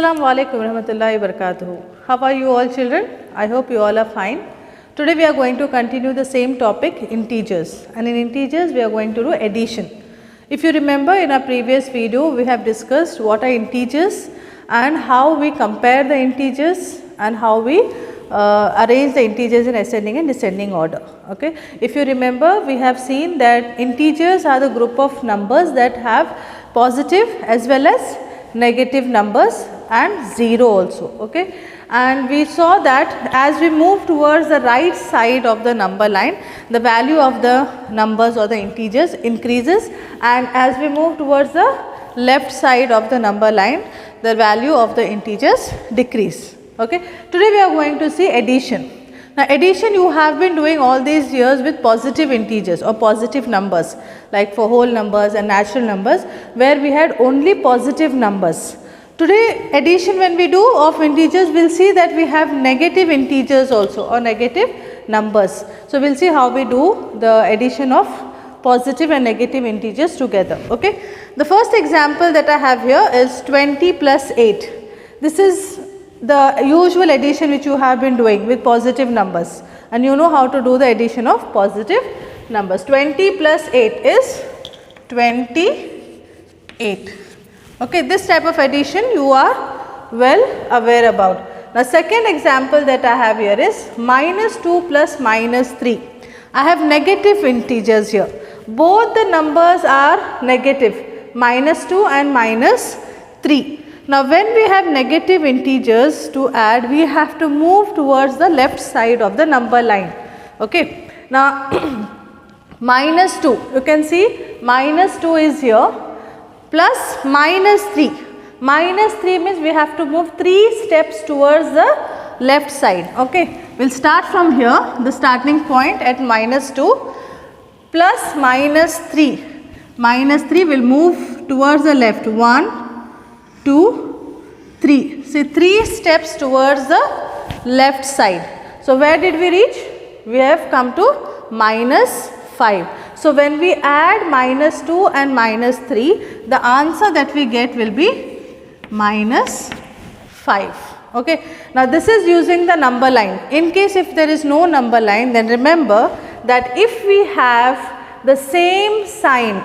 Assalamu alaikum warahmatullahi wabarakatuh. How are you all children? I hope you all are fine. Today we are going to continue the same topic, integers, and in integers we are going to do addition. If you remember, in our previous video we have discussed what are integers and how we compare the integers and how we arrange the integers in ascending and descending order. Okay. If you remember, we have seen that integers are the group of numbers that have positive as well as negative numbers and 0 also. Okay. And we saw that as we move towards the right side of the number line, the value of the numbers or the integers increases, and as we move towards the left side of the number line, the value of the integers decrease. Okay. Today we are going to see addition. Now addition you have been doing all these years with positive integers or positive numbers, like for whole numbers and natural numbers, where we had only positive numbers. Today addition, when we do of integers, we will see that we have negative integers also or negative numbers. So we will see how we do the addition of positive and negative integers together. Okay. The first example that I have here is 20 plus 8. This is the usual addition which you have been doing with positive numbers, and you know how to do the addition of positive numbers. 20 plus 8 is 28. Okay, this type of addition you are well aware about. Now second example that I have here is minus 2 plus minus 3. I have negative integers here. Both the numbers are negative, minus 2 and minus 3. Now when we have negative integers to add, we have to move towards the left side of the number line. Okay. Now minus 2, you can see minus 2 is here, plus minus 3. Minus 3 means we have to move 3 steps towards the left side. Okay. We will start from here, the starting point at minus 2, plus minus 3. Minus 3 will move towards the left, 1, 2, 3. See, 3 steps towards the left side. So where did we reach? We have come to minus 5. So when we add minus 2 and minus 3, the answer that we get will be minus 5. Okay. Now this is using the number line. In case if there is no number line, then remember that if we have the same sign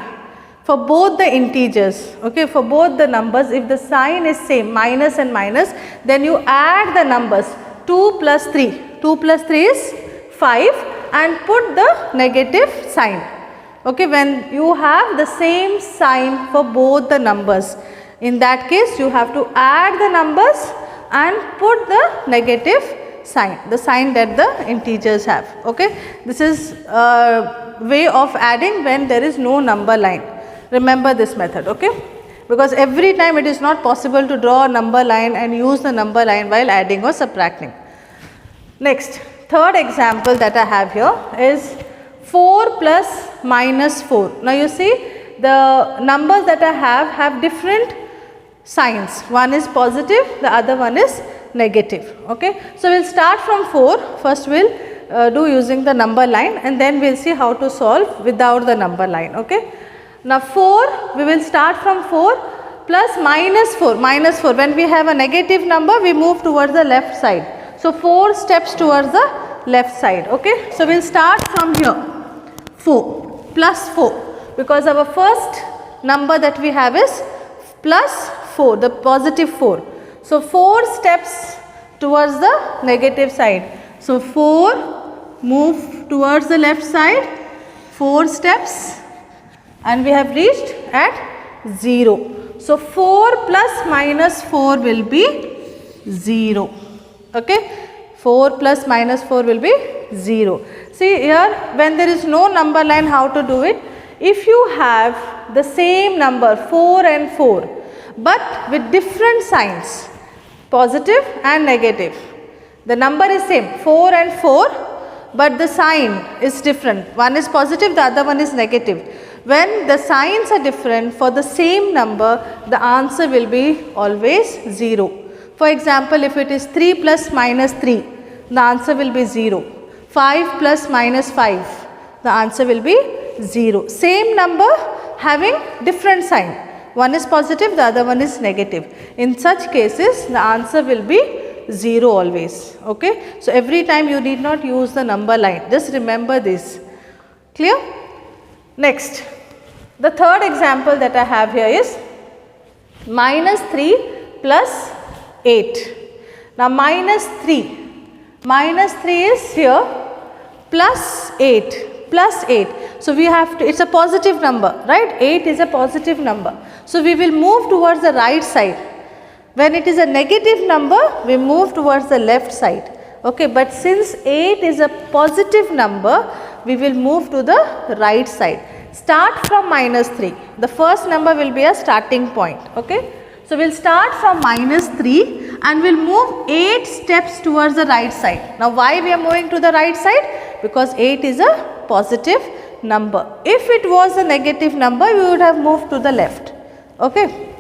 for both the integers, okay, for both the numbers, if the sign is same, minus and minus, then you add the numbers 2 plus 3. 2 plus 3 is 5 and put the negative sign. Okay, when you have the same sign for both the numbers, in that case you have to add the numbers and put the negative sign, the sign that the integers have. Okay, this is a way of adding when there is no number line. Remember this method, okay, because every time it is not possible to draw a number line and use the number line while adding or subtracting. Next, third example that I have here is 4 plus minus 4. Now you see the numbers that I have different signs. One is positive, the other one is negative. Okay. So we will start from 4. First we will do using the number line, and then we will see how to solve without the number line. Okay. Now 4, we will start from 4 plus minus 4. Minus 4, when we have a negative number, we move towards the left side. So 4 steps towards the left side. Okay. So we will start from here, 4 plus 4, because our first number that we have is plus 4, the positive 4. So 4 steps towards the negative side. So 4, move towards the left side, 4 steps, and we have reached at 0. So 4 plus minus 4 will be 0. Okay. 4 plus minus 4 will be 0. See here, when there is no number line, how to do it? If you have the same number 4 and 4 but with different signs, positive and negative, the number is same 4 and 4, but the sign is different. One is positive, the other one is negative. When the signs are different for the same number, the answer will be always 0. For example, if it is 3 plus minus 3, the answer will be 0. 5 plus minus 5, the answer will be 0. Same number having different sign. One is positive, the other one is negative. In such cases, the answer will be 0 always. Okay. So, every time you need not use the number line, just remember this. Clear? Next, the third example that I have here is minus 3 plus 8. Now, minus 3 is here plus 8, plus 8. So, we have to, it is a positive number, right? 8 is a positive number. So, we will move towards the right side. When it is a negative number, we move towards the left side. Okay, but since 8 is a positive number, we will move to the right side. Start from minus 3. The first number will be a starting point. Okay. So, we will start from minus 3 and we will move 8 steps towards the right side. Now, why we are moving to the right side? Because 8 is a positive number. If it was a negative number, we would have moved to the left. Okay.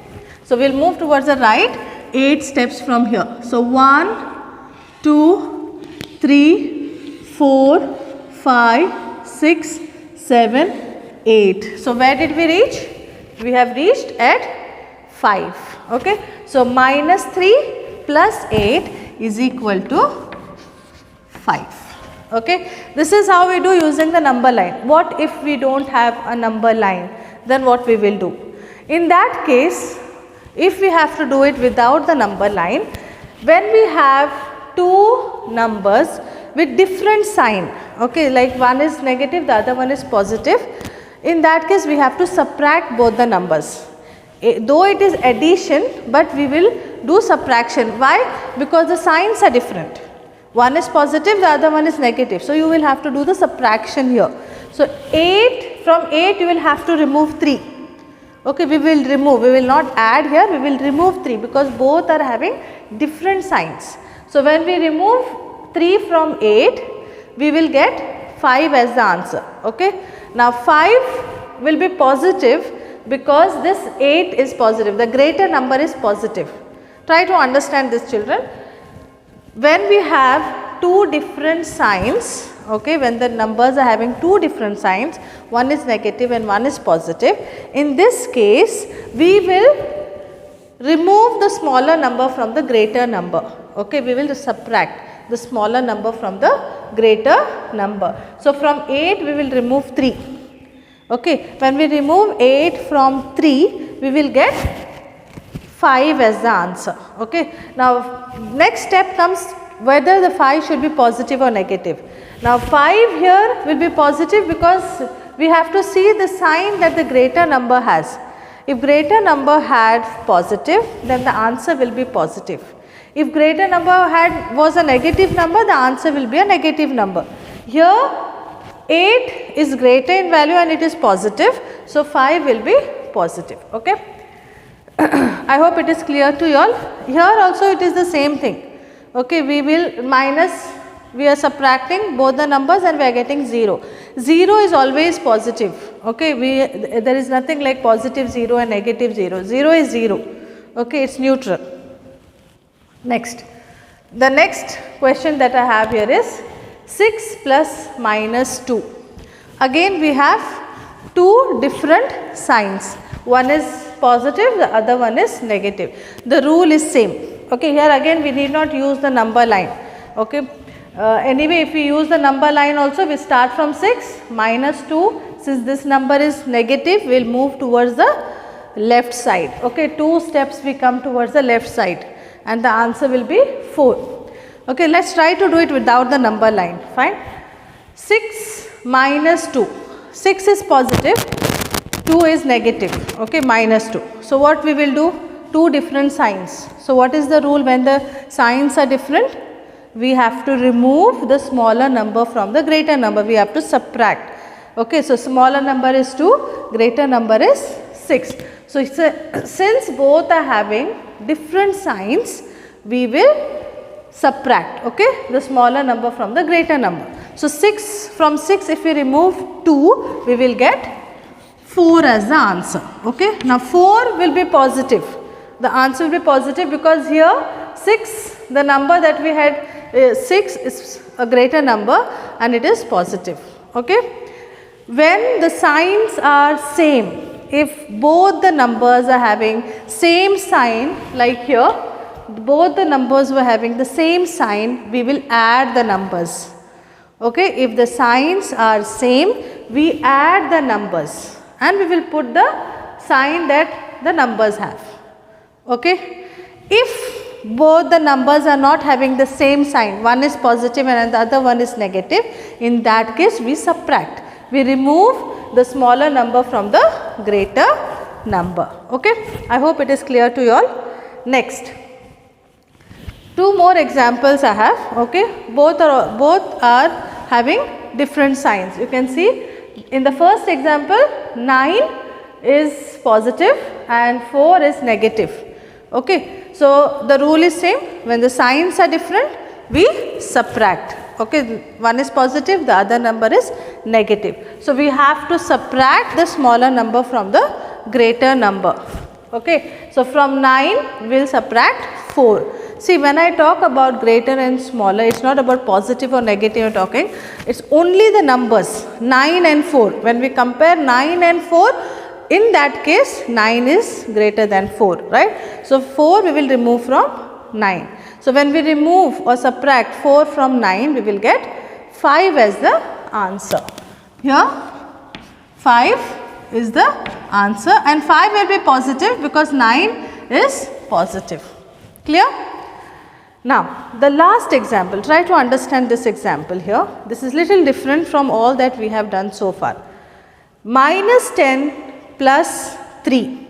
So, we will move towards the right 8 steps from here. So, 1, 2, 3, 4, 5, 6, 7, 8. So, where did we reach? We have reached at 5. Okay. So, minus 3 plus 8 is equal to 5. Okay. This is how we do using the number line. What if we do not have a number line? Then what we will do? In that case, if we have to do it without the number line, when we have two numbers with different sign, okay, like one is negative, the other one is positive, in that case we have to subtract both the numbers. Though it is addition, but we will do subtraction. Why? Because the signs are different. One is positive, the other one is negative. So, you will have to do the subtraction here. So, 8, from 8 you will have to remove 3. Okay, we will remove, we will not add here, we will remove 3 because both are having different signs. So, when we remove 3 from 8, we will get 5 as the answer. Okay. Now, 5 will be positive because this 8 is positive, the greater number is positive. Try to understand this, children. When we have two different signs, okay, when the numbers are having two different signs, one is negative and one is positive, in this case we will remove the smaller number from the greater number. Okay, we will subtract the smaller number from the greater number. So, from 8 we will remove 3. Okay, when we remove 8 from 3, we will get 5 as the answer. Okay. Now, next step comes whether the 5 should be positive or negative. Now, 5 here will be positive because we have to see the sign that the greater number has. If greater number had positive, then the answer will be positive. If greater number was a negative number, the answer will be a negative number. Here 8 is greater in value and it is positive. So, 5 will be positive. Okay. I hope it is clear to you all. Here also it is the same thing. Okay, we will minus, we are subtracting both the numbers and we are getting 0. 0 is always positive. Okay, there is nothing like positive 0 and negative 0. 0 is 0. Okay, it is neutral. Next, the next question that I have here is 6 plus minus 2. Again we have two different signs. One is positive, the other one is negative. The rule is same. Okay, here again we need not use the number line. Okay. Anyway, if we use the number line also, we start from 6 minus 2. Since this number is negative, we will move towards the left side. Okay, 2 steps we come towards the left side and the answer will be 4. Okay, let us try to do it without the number line. Fine. 6 minus 2. 6 is positive, 2 is negative. Okay, minus 2. So, what we will do? Two different signs. So, what is the rule when the signs are different? We have to remove the smaller number from the greater number. We have to subtract. Okay, so smaller number is 2, greater number is 6. So, since both are having different signs, we will subtract, okay, the smaller number from the greater number. So, 6 from 6 if we remove 2, we will get 4 as the answer. Okay. Now, 4 will be positive. The answer will be positive because here 6, the number that we had 6 is a greater number and it is positive. Okay. When the signs are same, if both the numbers are having same sign, like here, both the numbers were having the same sign, we will add the numbers. Okay, if the signs are same, we add the numbers and we will put the sign that the numbers have. Okay, if both the numbers are not having the same sign, one is positive and the other one is negative, in that case we subtract. We remove the smaller number from the greater number. Okay, I hope it is clear to you all. Next, two more examples I have. Okay, both are having different signs. You can see in the first example 9 is positive and 4 is negative. Okay, so the rule is same. When the signs are different, we subtract. Okay, one is positive, the other number is negative. So we have to subtract the smaller number from the greater number. Okay, so from 9 we will subtract 4. See, when I talk about greater and smaller, it is not about positive or negative talking, it is only the numbers 9 and 4. When we compare 9 and 4, in that case 9 is greater than 4, right. So 4 we will remove from 9. So when we remove or subtract 4 from 9, we will get 5 as the answer. Here 5 is the answer and 5 will be positive because 9 is positive. Clear? Now the last example, try to understand this example here. This is little different from all that we have done so far. Minus 10 plus 3.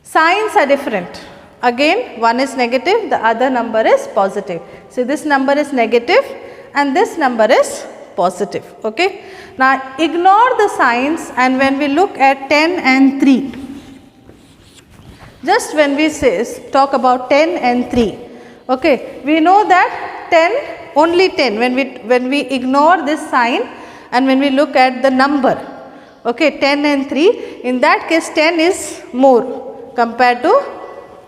Signs are different. Again, one is negative, the other number is positive. So this number is negative and this number is positive. Okay. Now ignore the signs and when we look at 10 and 3, just when we talk about 10 and 3, okay, we know that 10, only 10, when we ignore this sign and when we look at the number, okay, 10 and 3, in that case 10 is more compared to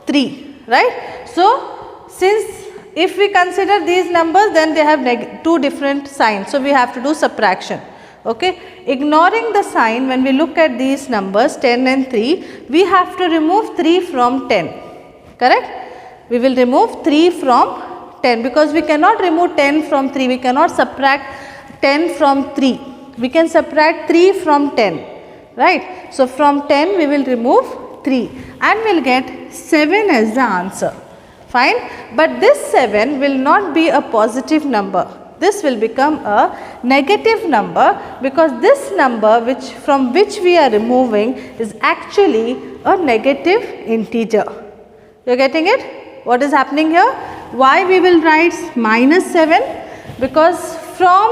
3, right. So since if we consider these numbers, then they have two different signs, so we have to do subtraction. Okay, ignoring the sign, when we look at these numbers 10 and 3, we have to remove 3 from 10, correct. We will remove 3 from 10 because we cannot remove 10 from 3, we cannot subtract 10 from 3, we can subtract 3 from 10, right. So from 10 we will remove 3 and we will get 7 as the answer. Fine, but this 7 will not be a positive number. This will become a negative number because this number from which we are removing is actually a negative integer. You are getting it? What is happening here? Why we will write minus 7? Because from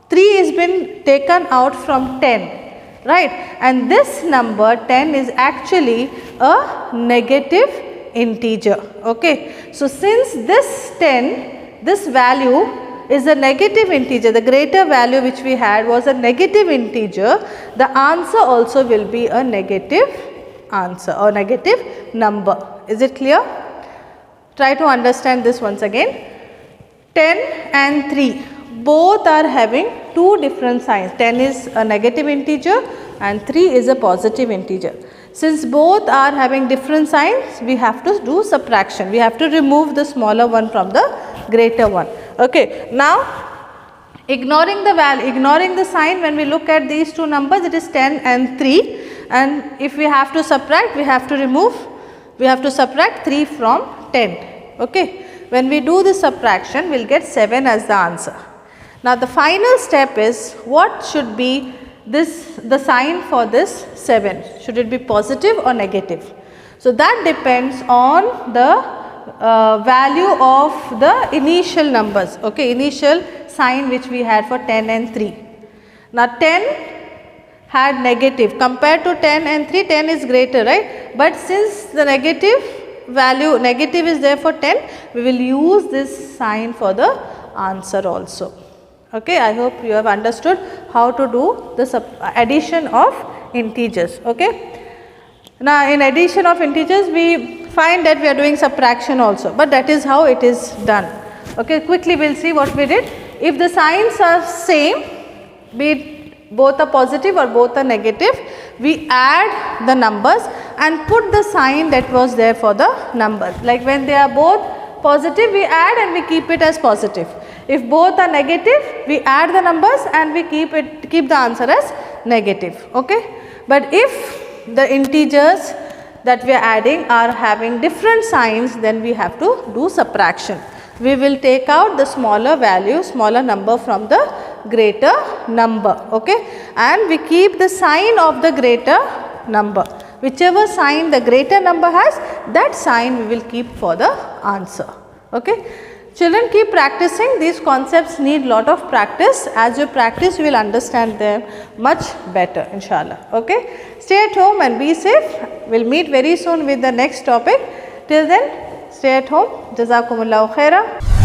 3 is been taken out from 10, right, and this number 10 is actually a negative integer. Okay. So since this 10, this value is a negative integer, the greater value which we had was a negative integer, the answer also will be a negative answer or negative number. Is it clear? Try to understand this once again. 10 and 3 both are having two different signs. 10 is a negative integer and 3 is a positive integer. Since both are having different signs, we have to do subtraction. We have to remove the smaller one from the greater one. Okay. Now ignoring the value, ignoring the sign, when we look at these two numbers, it is 10 and 3, and if we have to subtract, we have to subtract 3 from 10. Okay. When we do the subtraction, we will get 7 as the answer. Now the final step is, what should be the sign for this 7? Should it be positive or negative? So that depends on the value of the initial numbers, okay, initial sign which we had for 10 and 3. Now 10 had negative, compared to 10 and 3, 10 is greater, right, but since the negative value, negative is there for 10, we will use this sign for the answer also. Okay, I hope you have understood how to do the addition of integers. Okay. Now in addition of integers, we find that we are doing subtraction also, but that is how it is done. Okay, quickly we will see what we did. If the signs are same, be it both are positive or both are negative, we add the numbers and put the sign that was there for the numbers. Like when they are both positive, we add and we keep it as positive. If both are negative, we add the numbers and we keep the answer as negative. Okay. But if the integers that we are adding are having different signs, then we have to do subtraction. We will take out the smaller value, smaller number from the greater number. Okay. And we keep the sign of the greater number. Whichever sign the greater number has, that sign we will keep for the answer. Okay. Children, keep practicing. These concepts need lot of practice. As you practice, you will understand them much better, inshallah. Okay. Stay at home and be safe. We will meet very soon with the next topic. Till then, stay at home. Jazakumullahu khaira.